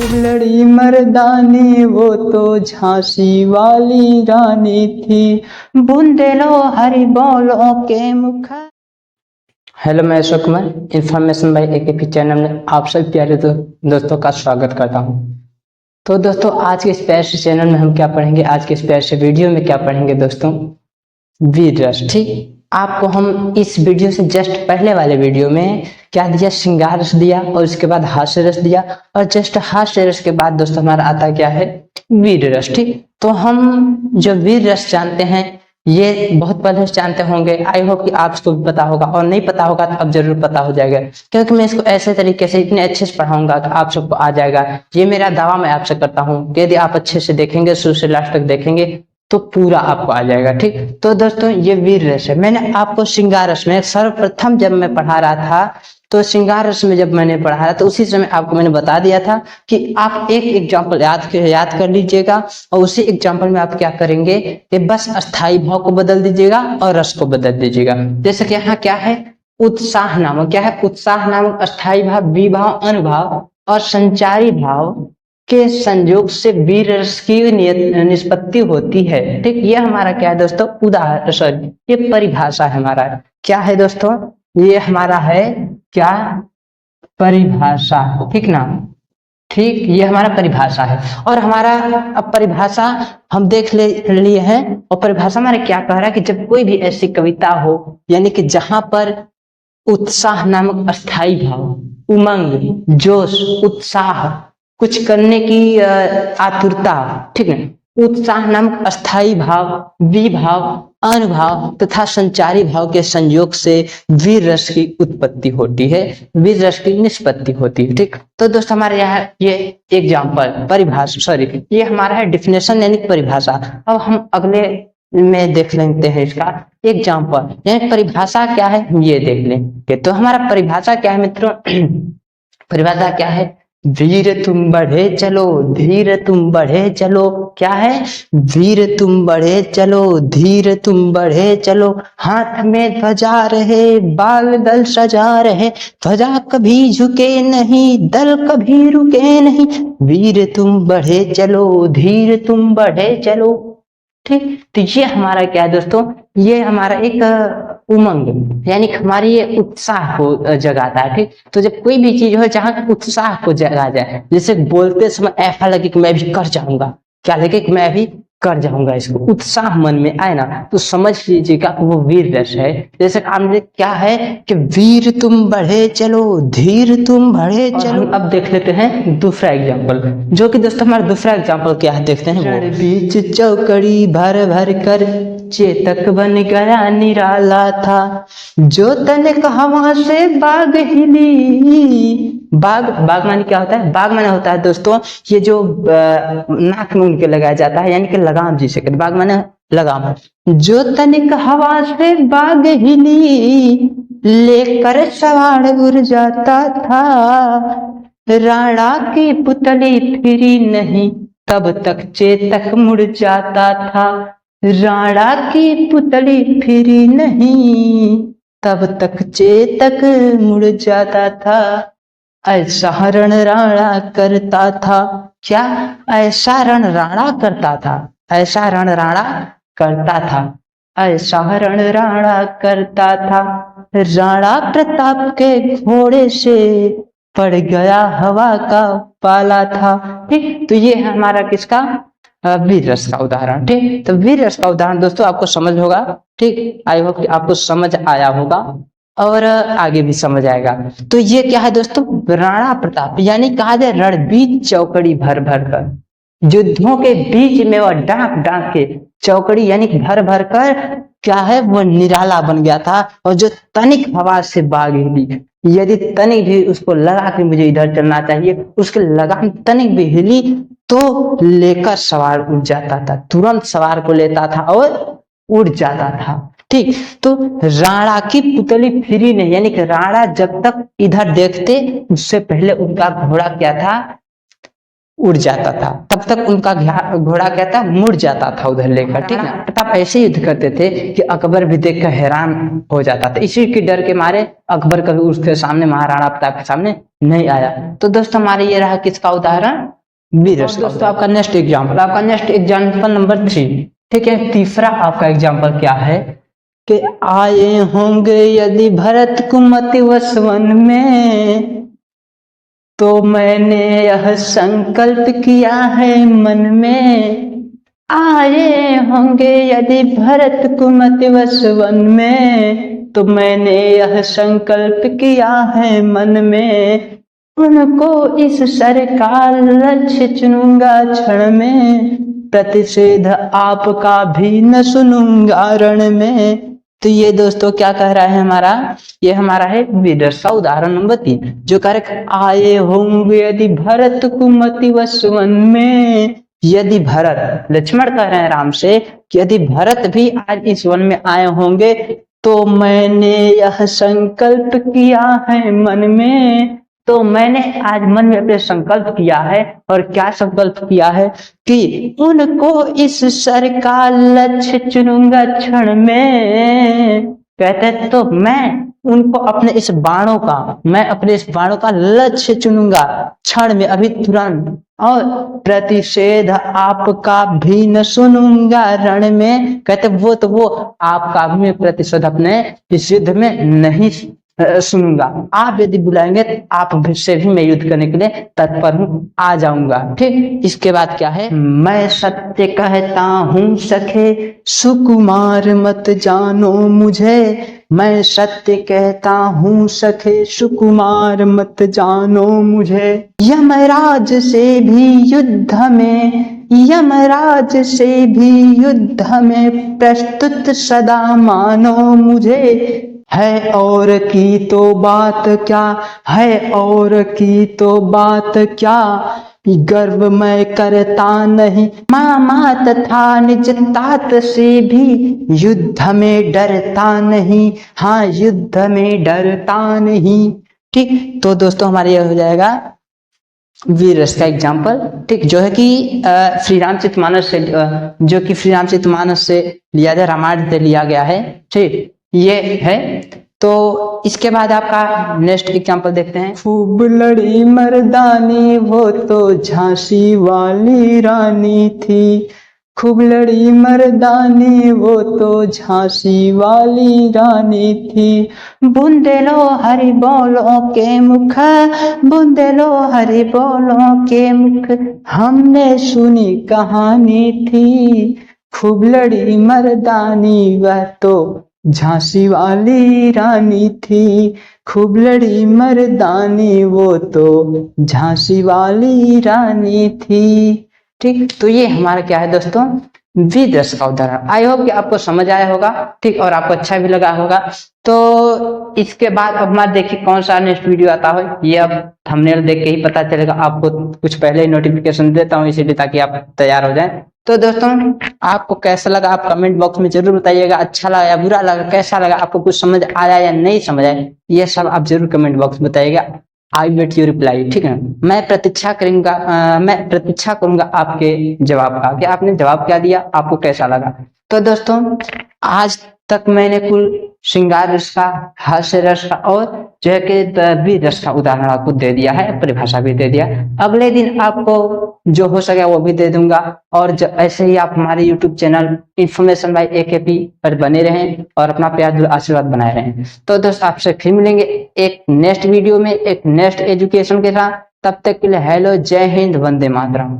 खूब लड़ी मर्दानी वो तो झांसी वाली रानी थी, बुंदेलो हरि बोलो के मुखा। हेलो, मैं Ashok Kumar information bye AKP channel में आप सब प्यारे दोस्तों का स्वागत करता हूं। तो दोस्तों, आज के स्पेशल चैनल में हम क्या पढ़ेंगे, आज के स्पेशल वीडियो में क्या पढ़ेंगे दोस्तों, वीर रस। ठीक, आपको हम इस वीडियो से जस्ट पहले वाले वीडियो में क्या दिया, श्रृंगार रस दिया और उसके बाद हास्य रस दिया, और जस्ट हास्य रस के बाद दोस्तों हमारा आता क्या है, वीर रस। ठीक, तो हम जो वीर रस जानते हैं ये बहुत पहले से जानते होंगे। आई होप कि आपको भी पता होगा, और नहीं पता होगा तो अब जरूर पता हो जाएगा, क्योंकि मैं इसको ऐसे तरीके से इतने अच्छे से पढ़ाऊंगा कि आप सबको आ जाएगा। ये मेरा दावा मैं आपसे करता हूँ कि यदि आप अच्छे से देखेंगे, शुरू से लास्ट तक देखेंगे तो पूरा आपको आ जाएगा। ठीक, तो दोस्तों ये वीर रस है। मैंने आपको श्रृंगार रस में सर्वप्रथम जब मैं पढ़ा रहा था, तो श्रृंगार रस में जब मैंने पढ़ाया तो उसी समय आपको मैंने बता दिया था कि आप एक एग्जाम्पल याद कर लीजिएगा, और उसी एग्जाम्पल में आप क्या करेंगे कि बस अस्थाई भाव को बदल दीजिएगा और रस को बदल दीजिएगा। जैसे कि यहाँ क्या है, उत्साह नामक, क्या है, उत्साह नामक अस्थाई भाव, विभाव, अनुभाव और संचारी भाव के संयोग से वीर रस की निष्पत्ति होती है। ठीक, ये हमारा क्या है दोस्तों, उदाहरण, सॉरी ये परिभाषा है हमारा। क्या है दोस्तों, ये हमारा है क्या, परिभाषा। ठीक ना, ठीक, ये हमारा परिभाषा है। और हमारा अब परिभाषा हम देख लिए हैं, और परिभाषा हमारे क्या कह रहा है कि जब कोई भी ऐसी कविता हो, यानी कि जहां पर उत्साह नामक अस्थाई भाव, उमंग, जोश, उत्साह, कुछ करने की आतुरता, ठीक है, उत्साह नामक अस्थाई भाव, विभाव, अनुभाव तथा संचारी भाव के संयोग से वीर रस की उत्पत्ति होती है, वीर रस की निष्पत्ति होती है। ठीक, तो दोस्तों हमारे यहाँ ये एग्जाम्पल, परिभाषा, सॉरी ये हमारा है डिफिनेशन यानी परिभाषा। अब हम अगले में देख लेते हैं इसका एग्जाम्पल, यानी परिभाषा क्या है हम ये देख लेंगे। तो हमारा परिभाषा क्या है मित्रों, परिभाषा क्या है, वीर तुम बढ़े चलो, धीर तुम बढ़े चलो। क्या है, वीर तुम बढ़े चलो, धीर तुम बढ़े चलो, हाथ में ध्वजा रहे, बाल दल सजा रहे, ध्वजा कभी झुके नहीं, दल कभी रुके नहीं, वीर तुम बढ़े चलो, धीर तुम बढ़े चलो। ठीक, तो ये हमारा क्या है दोस्तों, ये हमारा एक उमंग, यानी हमारी ये उत्साह को जगाता है। ठीक, तो जब कोई भी चीज हो जहां उत्साह को जगा जाए, जैसे बोलते समय ऐसा लगे कि मैं भी कर जाऊंगा, क्या लगे कि मैं भी कर जाऊंगा, इसको उत्साह मन में आए ना, तो समझ लीजिएगा वो वीर रस है। जैसे हमने क्या है कि वीर तुम बढ़े चलो, धीर तुम बढ़े चलो। अब देख लेते हैं दूसरा एग्जाम्पल, जो कि दोस्तों हमारा दूसरा एग्जाम्पल क्या है, देखते हैं वो, बीच चौकड़ी भर भर कर चेतक बन गया निराला था, जो तनिक हवा से बाग हिली। बाग माने क्या होता है, बाग माने होता है दोस्तों ये जो नाक में उनके लगाया जाता है, यानी कि लगाम जिसे कहते, बाग माने लगाम। जो तनिक हवा से बाग हिली, लेकर सवार उड़ जाता था, राणा की पुतली फिरी नहीं, तब तक चेतक मुड़ जाता था, राणा की पुतली फिरी नहीं, तब तक चेतक मुड़ जाता था, ऐसा रण राणा करता था। क्या, ऐसा रण राणा करता था, ऐसा रण राणा करता था, ऐसा रण राणा करता था, राणा प्रताप के घोड़े से पड़ गया हवा का पाला था। ठीक, तो ये है हमारा किसका, वीर रस का उदाहरण। ठीक, तो वीर रस का उदाहरण दोस्तों आपको समझ होगा। ठीक, आई होप कि आपको समझ आया होगा और आगे भी समझ आएगा। तो ये क्या है दोस्तों, राणा प्रताप, यानी कहा जाए रणबीर चौकड़ी भर भर कर, युद्धों के बीच में वह डांक डांक के, चौकड़ी यानी भर भर कर क्या है, वो निराला बन गया था, और जो तनिक हवा से बाग हिली, यदि तनिक भी उसको लगा कि मुझे इधर चलना चाहिए, उसके लगाम तनिक भी हिली तो लेकर सवार उड़ जाता था, तुरंत सवार को लेता था और उड़ जाता था। ठीक, तो राणा की पुतली फिरी नहीं, यानी कि राणा जब तक इधर देखते उससे पहले उनका घोड़ा क्या था, उड़ जाता था, तब तक उनका घोड़ा क्या था, मुड़ जाता था उधर लेकर। ठीक है, प्रताप ऐसे युद्ध करते थे कि अकबर भी देखकर हैरान हो जाता था, इसी के डर के मारे अकबर कभी उसके सामने, महाराणा प्रताप के सामने नहीं आया। तो दोस्तों हमारे ये रहा किसका उदाहरण, वीर रस का। दोस्तों आपका नेक्स्ट एग्जाम्पल नंबर 3, ठीक है। तीसरा आपका एग्जाम्पल क्या है कि आए होंगे यदि भरत कुमति वसवन में, तो मैंने यह संकल्प किया है मन में। आए होंगे यदि भरत कुमति वसवन में, तो मैंने यह संकल्प किया है मन में। उनको इस सर का लक्ष्य चुनूंगा क्षण में, प्रतिषेध आपका भी न सुनूंगा रण में। तो ये दोस्तों क्या कह रहा है हमारा, ये हमारा है वीररस का उदाहरण नंबर 3, जो कह रहे आए होंगे यदि भरत कुमति वसवन में। यदि भरत, लक्ष्मण कह रहे हैं राम से कि यदि भरत भी आज इस वन में आए होंगे, तो मैंने यह संकल्प किया है मन में। तो मैंने आज मन में अपने संकल्प किया है, और क्या संकल्प किया है कि उनको इस सर का लक्ष्य चुनूंगा क्षण में। कहते तो मैं उनको अपने इस बाणों का लक्ष्य चुनूंगा क्षण में, अभी तुरंत। और प्रतिषेध आपका भी न सुनूंगा रण में। कहते वो आपका भी मैं प्रतिशोध अपने इस युद्ध में नहीं सुनूंगा। आप यदि बुलाएंगे तो आप से भी मैं युद्ध करने के लिए तत्पर हूँ, आ जाऊंगा। ठीक, इसके बाद क्या है, मैं सत्य कहता हूँ सखे सुकुमार मत जानो मुझे। मैं सत्य कहता हूँ सखे सुकुमार मत जानो मुझे। यमराज से भी युद्ध में प्रस्तुत सदा मानो मुझे। है और की तो बात क्या, गर्व मैं करता नहीं। मामा तथा निज तात से भी युद्ध में डरता नहीं। हाँ, युद्ध में डरता नहीं। ठीक, तो दोस्तों हमारे ये हो जाएगा वीररस का एग्जाम्पल। ठीक, जो है कि श्री रामचरितमानस से, जो कि श्री रामचरितमानस से लिया गया, रामायण से लिया गया है। ठीक, ये है। तो इसके बाद आपका नेक्स्ट एग्जाम्पल देखते हैं। खूब लड़ी मर्दानी वो तो झांसी वाली रानी थी। खूब लड़ी मर्दानी वो तो झांसी वाली रानी थी। बुंदेलो हरि बोलो के मुख, बुंदेलो हरि बोलो के मुख, हमने सुनी कहानी थी। खूब लड़ी मर्दानी वह तो झांसी वाली रानी थी। खूब लड़ी मर्दानी वो तो झांसी वाली रानी थी। ठीक, तो ये हमारा क्या है दोस्तों, वीररस का उदाहरण। आई होप कि आपको समझ आया होगा। ठीक, और आपको अच्छा भी लगा होगा। तो इसके बाद अब हमारा देखिए कौन सा नेक्स्ट वीडियो आता है, ये अब थंबनेल देख के ही पता चलेगा। आपको कुछ पहले ही नोटिफिकेशन देता हूँ, इसीलिए ताकि आप तैयार हो जाएं। तो दोस्तों आपको कैसा लगा आप कमेंट बॉक्स में जरूर बताइएगा। अच्छा लगा या बुरा लगा, कैसा लगा, आपको कुछ समझ आया या नहीं समझ आया, ये सब आप जरूर कमेंट बॉक्स में बताइएगा। I wait your reply. ठीक है, मैं प्रतीक्षा करूंगा आपके जवाब का, कि आपने जवाब क्या दिया, आपको कैसा लगा। तो दोस्तों आज तक मैंने कुल श्रृंगार रस का, हास्य रस का और जो है कि वीर रस का उदाहरण आपको दे दिया है, परिभाषा भी दे दिया। अगले दिन आपको जो हो सके वो भी दे दूंगा। और ऐसे ही आप हमारे YouTube channel information bye AKP पर बने रहें और अपना प्यार आशीर्वाद बनाए रहें। तो दोस्तों आपसे फिर मिलेंगे एक नेक्स्ट वीडियो में, एक नेक्स्ट एजुकेशन के साथ। तब तक के लिए हेलो, जय हिंद, वंदे मातरम।